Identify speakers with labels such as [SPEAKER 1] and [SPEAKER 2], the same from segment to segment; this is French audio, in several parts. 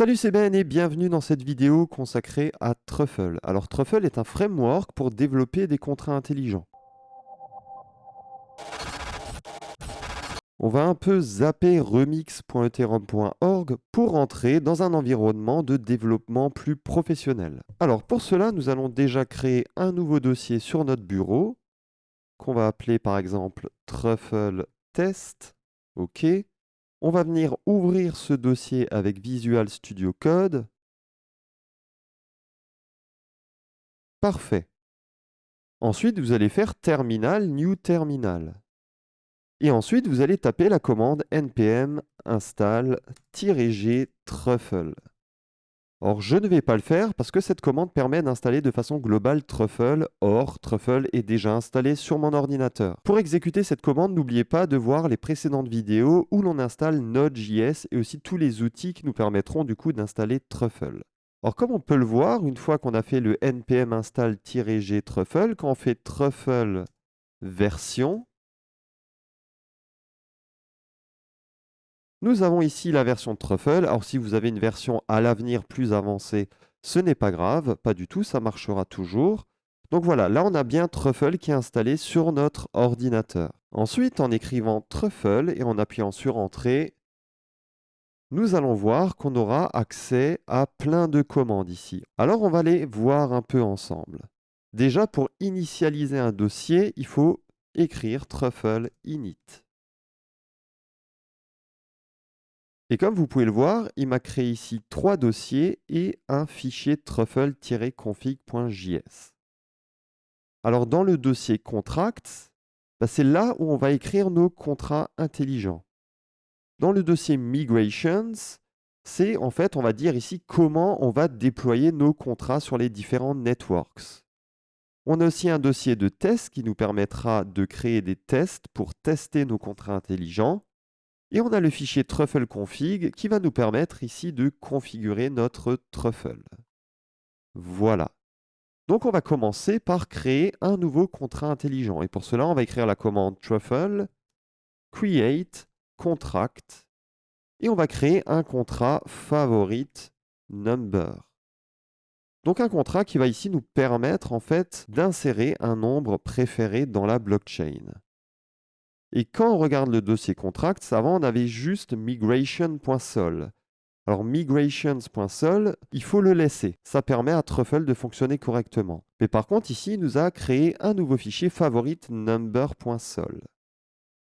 [SPEAKER 1] Salut, c'est Ben et bienvenue dans cette vidéo consacrée à Truffle. Alors Truffle est un framework pour développer des contrats intelligents. On va un peu zapper remix.ethereum.org pour entrer dans un environnement de développement plus professionnel. Alors pour cela, nous allons déjà créer un nouveau dossier sur notre bureau qu'on va appeler par exemple Truffle Test. OK. On va venir ouvrir ce dossier avec Visual Studio Code. Parfait. Ensuite, vous allez faire terminal, new terminal. Et ensuite, vous allez taper la commande npm install-g truffle. Or, je ne vais pas le faire parce que cette commande permet d'installer de façon globale Truffle. Or, Truffle est déjà installé sur mon ordinateur. Pour exécuter cette commande, n'oubliez pas de voir les précédentes vidéos où l'on installe Node.js et aussi tous les outils qui nous permettront du coup d'installer Truffle. Alors, comme on peut le voir, une fois qu'on a fait le npm install-g truffle, quand on fait truffle version, nous avons ici la version Truffle. Alors, si vous avez une version à l'avenir plus avancée, ce n'est pas grave, pas du tout, ça marchera toujours. Donc voilà, là on a bien Truffle qui est installé sur notre ordinateur. Ensuite, en écrivant Truffle et en appuyant sur Entrée, nous allons voir qu'on aura accès à plein de commandes ici. Alors on va les voir un peu ensemble. Déjà, pour initialiser un dossier, il faut écrire truffle init. Et comme vous pouvez le voir, il m'a créé ici 3 dossiers et un fichier truffle-config.js. Alors dans le dossier contracts, c'est là où on va écrire nos contrats intelligents. Dans le dossier migrations, c'est en fait, on va dire ici comment on va déployer nos contrats sur les différents networks. On a aussi un dossier de test qui nous permettra de créer des tests pour tester nos contrats intelligents. Et on a le fichier truffle config qui va nous permettre ici de configurer notre truffle. Voilà. Donc on va commencer par créer un nouveau contrat intelligent. Et pour cela, on va écrire la commande truffle create contract et on va créer un contrat favorite number. Donc un contrat qui va ici nous permettre en fait d'insérer un nombre préféré dans la blockchain. Et quand on regarde le dossier contracts, avant on avait juste migration.sol. Alors migrations.sol, il faut le laisser. Ça permet à Truffle de fonctionner correctement. Mais par contre ici, il nous a créé un nouveau fichier favorite number.sol.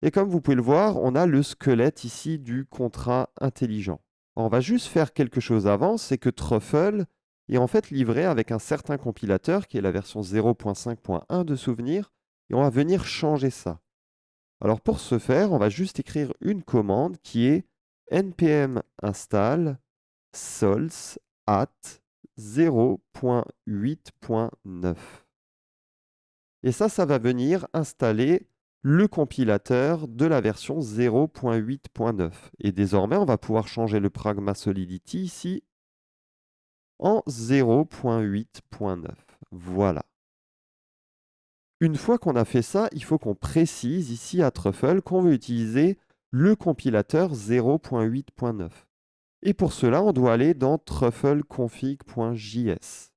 [SPEAKER 1] Et comme vous pouvez le voir, on a le squelette ici du contrat intelligent. On va juste faire quelque chose avant, c'est que Truffle est en fait livré avec un certain compilateur qui est la version 0.5.1 de souvenir, et on va venir changer ça. Alors pour ce faire, on va juste écrire une commande qui est npm install sols at 0.8.9. Et ça va venir installer le compilateur de la version 0.8.9. Et désormais, on va pouvoir changer le Pragma Solidity ici en 0.8.9. Voilà. Une fois qu'on a fait ça, il faut qu'on précise ici à Truffle qu'on veut utiliser le compilateur 0.8.9. Et pour cela, on doit aller dans truffleconfig.js.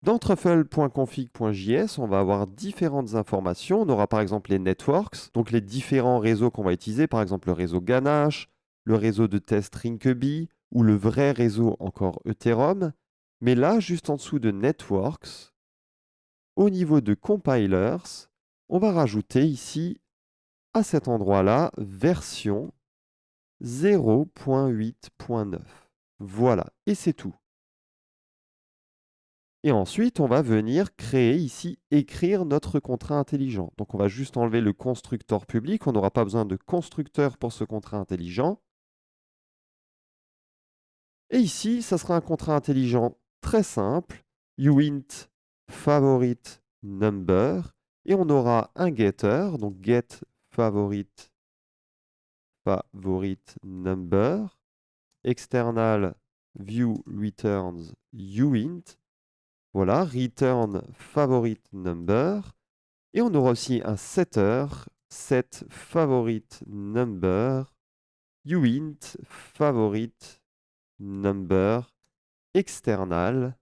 [SPEAKER 1] Dans truffle.config.js, on va avoir différentes informations. On aura par exemple les networks, donc les différents réseaux qu'on va utiliser, par exemple le réseau Ganache, le réseau de test Rinkeby ou le vrai réseau encore Ethereum. Mais là, juste en dessous de networks, au niveau de compilers, on va rajouter ici, à cet endroit-là, version 0.8.9. Voilà, et c'est tout. Et ensuite, on va venir créer ici, écrire notre contrat intelligent. Donc on va juste enlever le constructeur public, on n'aura pas besoin de constructeur pour ce contrat intelligent. Et ici, ça sera un contrat intelligent très simple, uint favorite number, et on aura un getter, donc get favorite number, external view returns uint, voilà, return favorite number. Et on aura aussi un setter, set favorite number, uint favorite number external.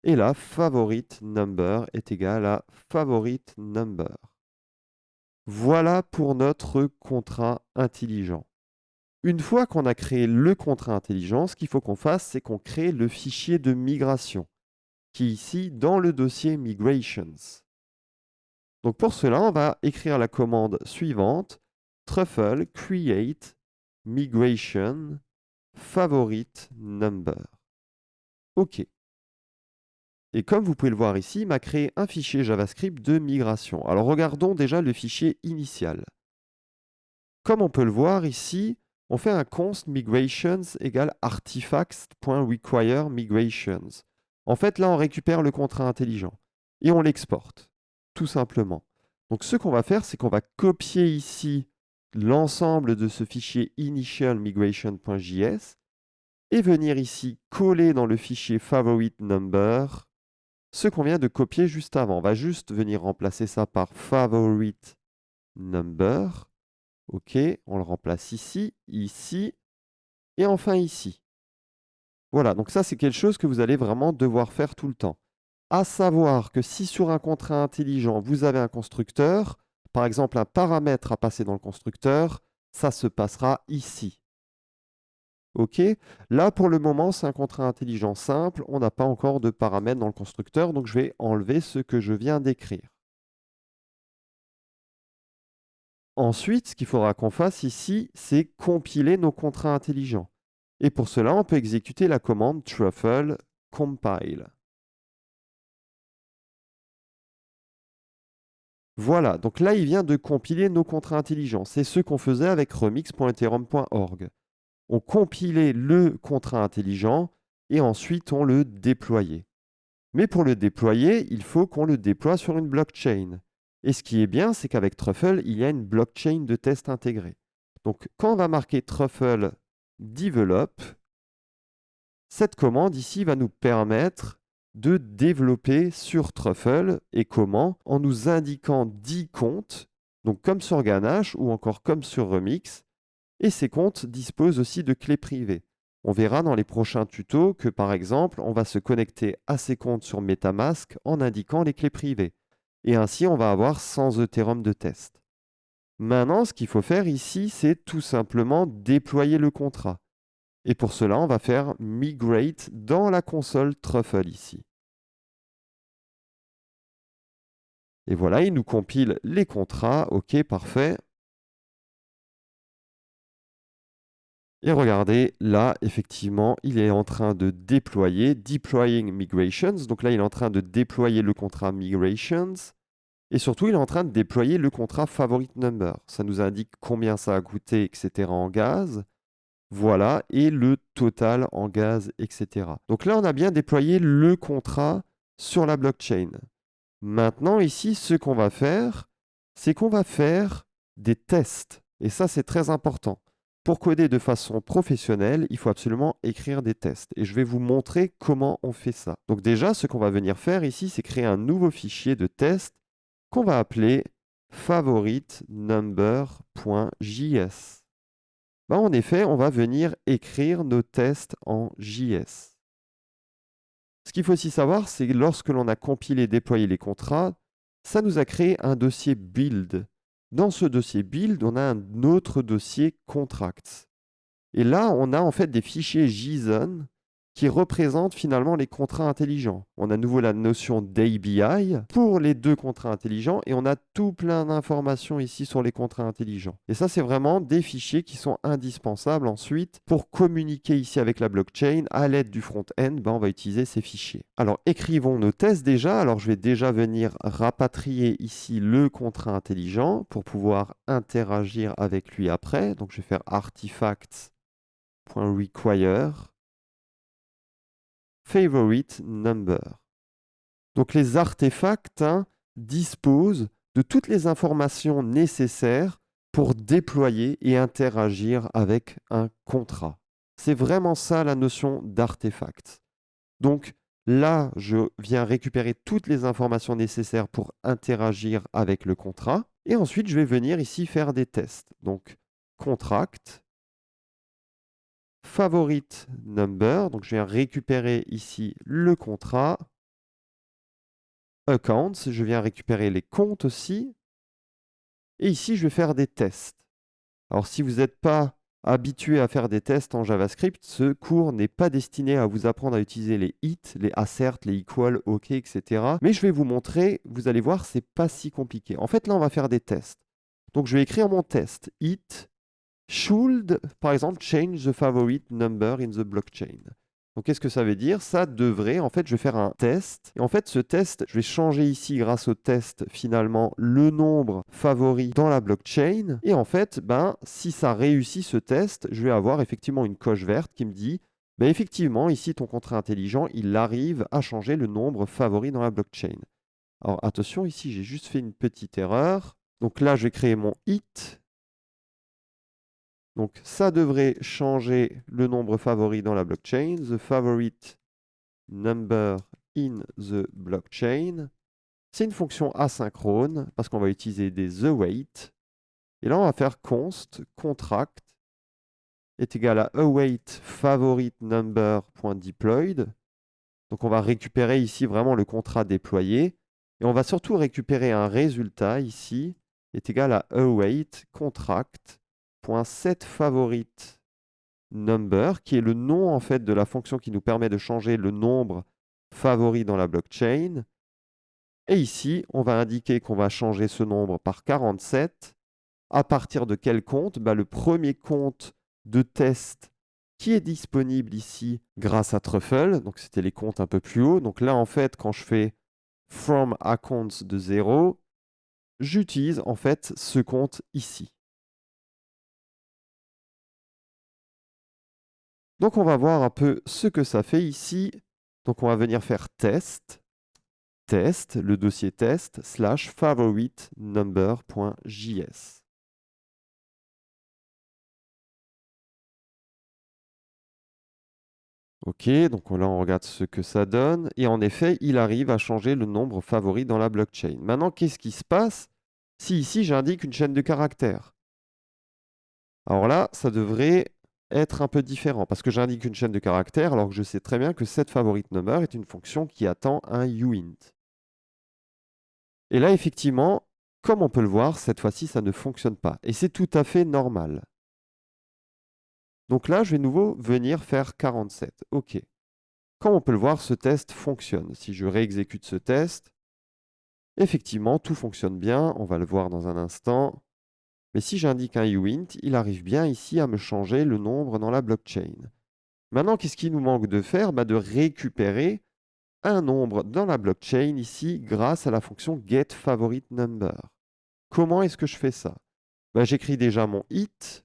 [SPEAKER 1] Et là, favorite number est égal à favorite number. Voilà pour notre contrat intelligent. Une fois qu'on a créé le contrat intelligent, ce qu'il faut qu'on fasse, c'est qu'on crée le fichier de migration, qui est ici dans le dossier Migrations. Donc pour cela, on va écrire la commande suivante, truffle create migration favorite number. OK. Et comme vous pouvez le voir ici, il m'a créé un fichier JavaScript de migration. Alors regardons déjà le fichier initial. Comme on peut le voir ici, on fait un const migrations égale artifacts.require migrations. En fait, là, on récupère le contrat intelligent et on l'exporte, tout simplement. Donc, ce qu'on va faire, c'est qu'on va copier ici l'ensemble de ce fichier initial migration.js et venir ici coller dans le fichier favorite number ce qu'on vient de copier juste avant. On va juste venir remplacer ça par favorite number. OK, on le remplace ici, ici, et enfin ici. Voilà, donc ça, c'est quelque chose que vous allez vraiment devoir faire tout le temps. À savoir que si sur un contrat intelligent, vous avez un constructeur, par exemple un paramètre à passer dans le constructeur, ça se passera ici. OK, là, pour le moment, c'est un contrat intelligent simple. On n'a pas encore de paramètres dans le constructeur, donc je vais enlever ce que je viens d'écrire. Ensuite, ce qu'il faudra qu'on fasse ici, c'est compiler nos contrats intelligents. Et pour cela, on peut exécuter la commande truffle compile. Voilà, donc là, il vient de compiler nos contrats intelligents. C'est ce qu'on faisait avec remix.ethereum.org. On compilait le contrat intelligent et ensuite on le déployait. Mais pour le déployer, il faut qu'on le déploie sur une blockchain. Et ce qui est bien, c'est qu'avec Truffle, il y a une blockchain de test intégrée. Donc, quand on va marquer Truffle Develop, cette commande ici va nous permettre de développer sur Truffle. Et comment? En nous indiquant 10 comptes, donc comme sur Ganache ou encore comme sur Remix. Et ces comptes disposent aussi de clés privées. On verra dans les prochains tutos que, par exemple, on va se connecter à ces comptes sur MetaMask en indiquant les clés privées. Et ainsi, on va avoir 100 Ethereum de test. Maintenant, ce qu'il faut faire ici, c'est tout simplement déployer le contrat. Et pour cela, on va faire migrate dans la console Truffle ici. Et voilà, il nous compile les contrats. OK, parfait. Et regardez, là, effectivement, il est en train de déployer, deploying migrations. Donc là, il est en train de déployer le contrat migrations. Et surtout, il est en train de déployer le contrat favorite number. Ça nous indique combien ça a coûté, etc. en gaz. Voilà, et le total en gaz, etc. Donc là, on a bien déployé le contrat sur la blockchain. Maintenant, ici, ce qu'on va faire, c'est qu'on va faire des tests. Et ça, c'est très important. Pour coder de façon professionnelle, il faut absolument écrire des tests. Et je vais vous montrer comment on fait ça. Donc déjà, ce qu'on va venir faire ici, c'est créer un nouveau fichier de test qu'on va appeler favorite number.js. En effet, on va venir écrire nos tests en JS. Ce qu'il faut aussi savoir, c'est que lorsque l'on a compilé et déployé les contrats, ça nous a créé un dossier build. Dans ce dossier build, on a un autre dossier contracts. Et là, on a en fait des fichiers JSON qui représentent finalement les contrats intelligents. On a à nouveau la notion d'ABI pour les deux contrats intelligents et on a tout plein d'informations ici sur les contrats intelligents. Et ça, c'est vraiment des fichiers qui sont indispensables ensuite pour communiquer ici avec la blockchain à l'aide du front-end. On va utiliser ces fichiers. Alors, écrivons nos tests déjà. Alors, je vais déjà venir rapatrier ici le contrat intelligent pour pouvoir interagir avec lui après. Donc, je vais faire artifacts.require favorite number. Donc les artefacts disposent de toutes les informations nécessaires pour déployer et interagir avec un contrat. C'est vraiment ça la notion d'artefact. Donc là, je viens récupérer toutes les informations nécessaires pour interagir avec le contrat. Et ensuite, je vais venir ici faire des tests. Donc contract favorite number. Donc, je viens récupérer ici le contrat. Accounts, je viens récupérer les comptes aussi. Et ici, je vais faire des tests. Alors, si vous n'êtes pas habitué à faire des tests en JavaScript, ce cours n'est pas destiné à vous apprendre à utiliser les it, les assert, les equal, OK, etc. Mais je vais vous montrer, vous allez voir, c'est pas si compliqué. En fait, là, on va faire des tests. Donc, je vais écrire mon test. It should, par exemple, change the favorite number in the blockchain. Donc, qu'est-ce que ça veut dire? Ça devrait, en fait, je vais faire un test. Et en fait, ce test, je vais changer ici, grâce au test, finalement, le nombre favori dans la blockchain. Et en fait, ben, si ça réussit ce test, je vais avoir effectivement une coche verte qui me dit, ben, effectivement, ici, ton contrat intelligent, il arrive à changer le nombre favori dans la blockchain. Alors, attention, ici, j'ai juste fait une petite erreur. Donc là, je vais créer mon it. Donc, ça devrait changer le nombre favori dans la blockchain. The favorite number in the blockchain. C'est une fonction asynchrone parce qu'on va utiliser des await. Et là, on va faire const contract est égal à await favorite number.deployed. Donc, on va récupérer ici vraiment le contrat déployé. Et on va surtout récupérer un résultat ici est égal à await contract.setFavorite number, qui est le nom en fait de la fonction qui nous permet de changer le nombre favori dans la blockchain. Et ici, on va indiquer qu'on va changer ce nombre par 47. À partir de quel compte? Le premier compte de test qui est disponible ici grâce à Truffle. Donc, c'était les comptes un peu plus haut. Donc là, en fait, quand je fais from accounts de 0, j'utilise en fait ce compte ici. Donc, on va voir un peu ce que ça fait ici. Donc, on va venir faire test, le dossier test, / favorite number.js. OK, donc là, on regarde ce que ça donne. Et en effet, il arrive à changer le nombre favori dans la blockchain. Maintenant, qu'est-ce qui se passe si ici, j'indique une chaîne de caractères? Alors là, ça devrait être un peu différent parce que j'indique une chaîne de caractères alors que je sais très bien que cette favorite number est une fonction qui attend un uint. Et là, effectivement, comme on peut le voir, cette fois-ci, ça ne fonctionne pas. Et c'est tout à fait normal. Donc là, je vais de nouveau venir faire 47. OK. Comme on peut le voir, ce test fonctionne. Si je réexécute ce test, effectivement, tout fonctionne bien. On va le voir dans un instant. Mais si j'indique un uint, il arrive bien ici à me changer le nombre dans la blockchain. Maintenant, qu'est-ce qu'il nous manque de faire? De récupérer un nombre dans la blockchain ici grâce à la fonction getFavoriteNumber. Comment est-ce que je fais ça? J'écris déjà mon it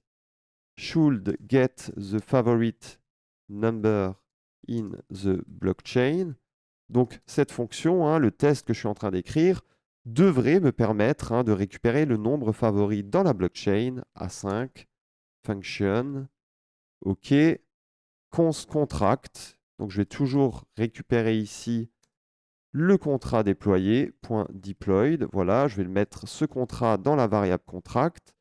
[SPEAKER 1] should get the favorite number in the blockchain. Donc cette fonction, le test que je suis en train d'écrire, devrait me permettre de récupérer le nombre favori dans la blockchain A5 function. OK. Const contract. Donc je vais toujours récupérer ici le contrat déployé, .deployed. Voilà, je vais le mettre ce contrat dans la variable contract.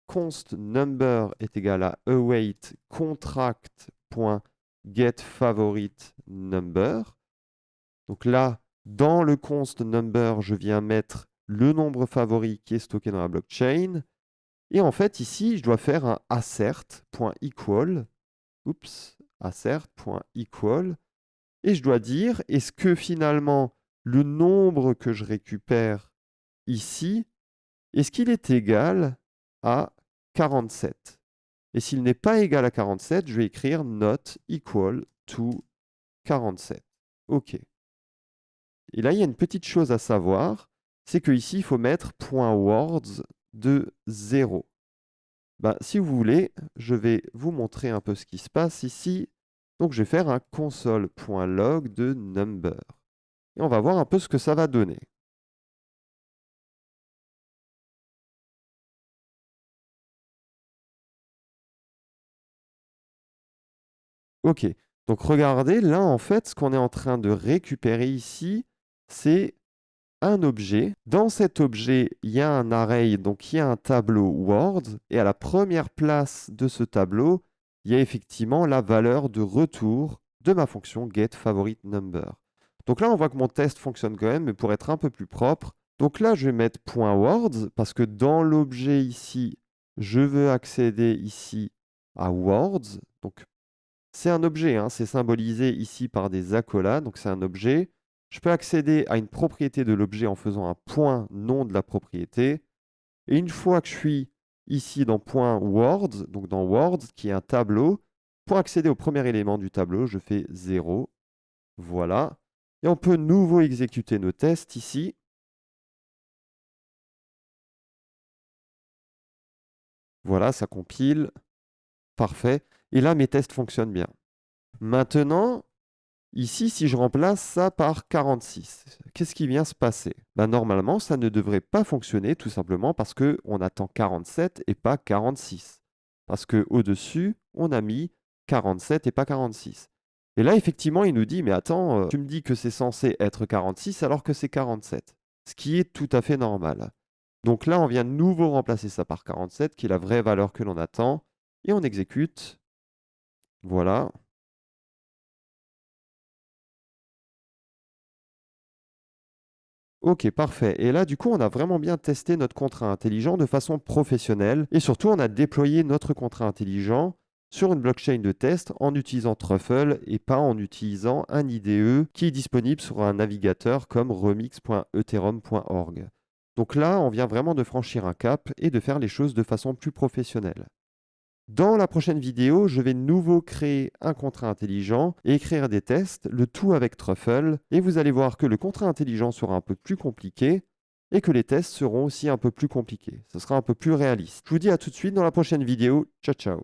[SPEAKER 1] Const number est égal à await contract.getFavoriteNumber. Donc là, dans le const number, je viens mettre le nombre favori qui est stocké dans la blockchain. Et en fait, ici, je dois faire un assert.equal. Oups, assert.equal. Et je dois dire, est-ce que finalement, le nombre que je récupère ici, est-ce qu'il est égal à 47? Et s'il n'est pas égal à 47, je vais écrire not equal to 47. OK. Et là, il y a une petite chose à savoir, c'est qu'ici, il faut mettre .words de 0. Si vous voulez, je vais vous montrer un peu ce qui se passe ici. Donc, je vais faire un console.log de number. Et on va voir un peu ce que ça va donner. OK. Donc, regardez, là, en fait, ce qu'on est en train de récupérer ici, c'est un objet. Dans cet objet, il y a un array, donc il y a un tableau Word. Et à la première place de ce tableau, il y a effectivement la valeur de retour de ma fonction getFavoriteNumber. Donc là, on voit que mon test fonctionne quand même, mais pour être un peu plus propre. Donc là, je vais mettre .words parce que dans l'objet ici, je veux accéder ici à words. Donc c'est un objet, hein, c'est symbolisé ici par des accolades, donc c'est un objet. Je peux accéder à une propriété de l'objet en faisant un point nom de la propriété. Et une fois que je suis ici dans .words, donc dans words, qui est un tableau, pour accéder au premier élément du tableau, je fais 0. Voilà. Et on peut nouveau exécuter nos tests ici. Voilà, ça compile. Parfait. Et là, mes tests fonctionnent bien. Maintenant, ici, si je remplace ça par 46, qu'est-ce qui vient se passer? Ben, normalement, ça ne devrait pas fonctionner tout simplement parce qu'on attend 47 et pas 46. Parce qu'au-dessus, on a mis 47 et pas 46. Et là, effectivement, il nous dit, mais attends, tu me dis que c'est censé être 46 alors que c'est 47. Ce qui est tout à fait normal. Donc là, on vient de nouveau remplacer ça par 47, qui est la vraie valeur que l'on attend. Et on exécute. Voilà. Ok, parfait. Et là, du coup, on a vraiment bien testé notre contrat intelligent de façon professionnelle. Et surtout, on a déployé notre contrat intelligent sur une blockchain de test en utilisant Truffle et pas en utilisant un IDE qui est disponible sur un navigateur comme remix.ethereum.org. Donc là, on vient vraiment de franchir un cap et de faire les choses de façon plus professionnelle. Dans la prochaine vidéo, je vais de nouveau créer un contrat intelligent et écrire des tests, le tout avec Truffle. Et vous allez voir que le contrat intelligent sera un peu plus compliqué et que les tests seront aussi un peu plus compliqués. Ce sera un peu plus réaliste. Je vous dis à tout de suite dans la prochaine vidéo. Ciao, ciao.